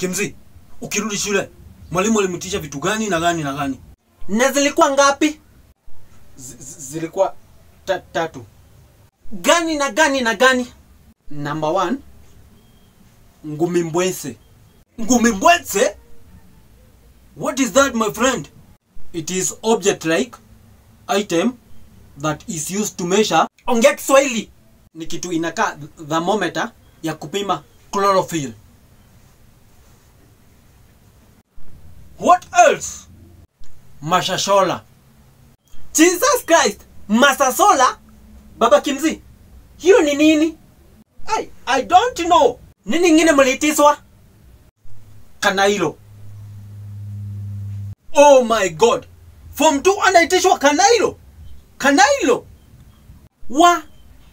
Kimzi, ukirudi shule, mwalimu alimtisha vitu gani na gani na gani? Na zilikuwa ngapi? Zilikuwa 3. Gani na gani na gani? Number 1, ngumi mbwese. Ngumi mbwese? What is that, my friend? It is object like item that is used to measure. Ongea Kiswahili. Ni kitu inakaa thermometer ya kupima chlorophyll. What else? Masashola. Jesus Christ! Masasola? Baba Kimzi, hiyo ni nini? I don't know. Nini ingine mlitiswa? Kanailo. Oh my God. Form 2 anaitishwa kanailo. Kanailo.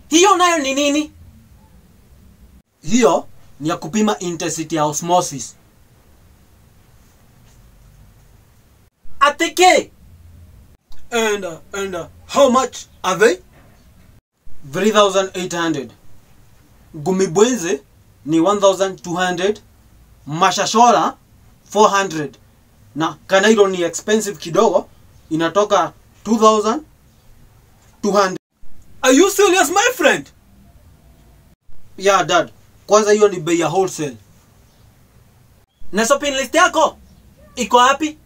Hiyo nayo ni nini? Hiyo ni ya kupima intensity ya osmosis. Atike. And how much are they? 3,800. Gumibweze ni 1,200. Mashashola 400. Na kanailo ni expensive kidogo, inatoka 2,200. Are you serious, my friend? Yeah, dad. Kwanza hiyo ni bei ya wholesale. Na shopping list yako iko wapi?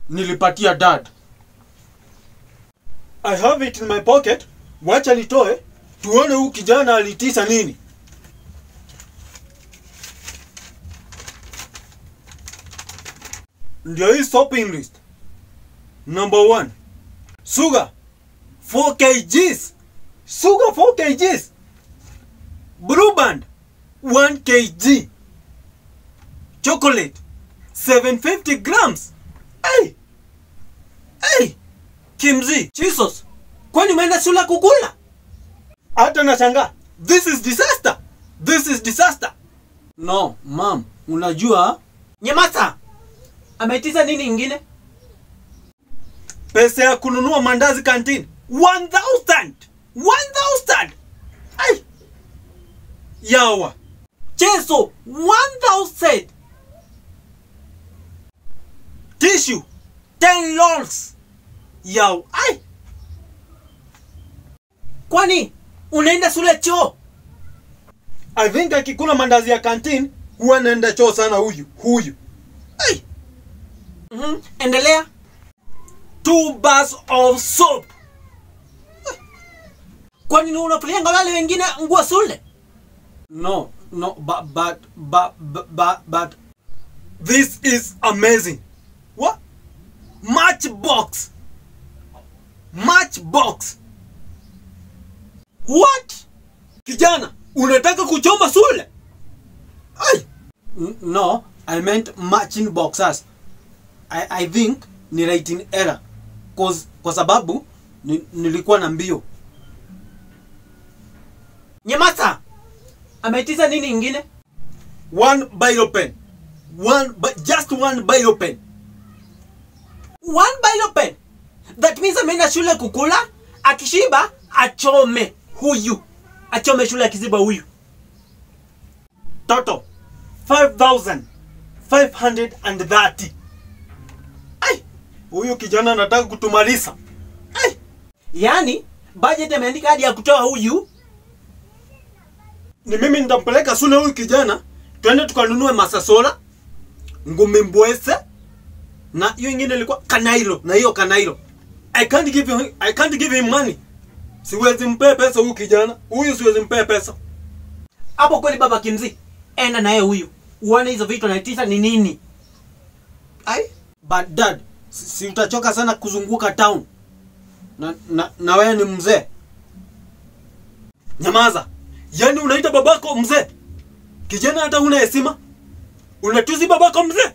Nilipatia dad. I have it in my pocket. Wacha nitoe tuone huyu kijana alitisa nini. Ndio hii shopping list. Number 1. Sugar 4 kgs. Sugar 4 kgs. Blue Band 1 kg. Chocolate 750 grams. Hey! Kimzi, Jesus, kwani umeenda shule kukula? hata nashangaa. This is disaster. This is disaster. No, mom, unajua Nyamaza. Ameitiza nini ingine? pesa ya kununua mandazi canteen 1,000. 1,000. Yawa. Cheso 1,000. Tissue 10 lols. Yaw. Kwani unaenda shule choo? I think akikula mandazi ya canteen huwa anaenda choo sana huyu. Endelea. 2 bars of soap. Kwani ni unapeleka wale wengine nguo shule? No, but this is amazing. What? Matchbox. What? Kijana, unataka kuchoma shule? No, I meant matching boxes. I think ni writing error. Kwa sababu nilikuwa na mbio. Nyamaza. Ameitiza nini ingine? 1 biro pen. Just one biro pen. 1 biro pen. That means ameenda shule kukula, akishiba achome huyu. Achome shule akiziba huyu. Total 5,530. Huyu kijana anataka kutumaliza. Yaani budget ameandika hadi ya kutoa huyu. Ni mimi nitampeleka shule huyu kijana, twende tukanunue masasola, ngumi mbwese, na hiyo ingine ilikuwa kanailo, na hiyo kanailo. I can't give him money. Siwezi mpe pesa huyu kijana. Huyu siwezi mpe pesa. Hapo kweli baba Kimzi. Enda naye huyu. Uone hizo vitu anaitiza ni nini. But dad, si utachoka sana kuzunguka town. Na wewe ni mzee. Nyamaza. Yaani unaita babako mzee? Kijana hata huna heshima? Unatuzi babako mzee?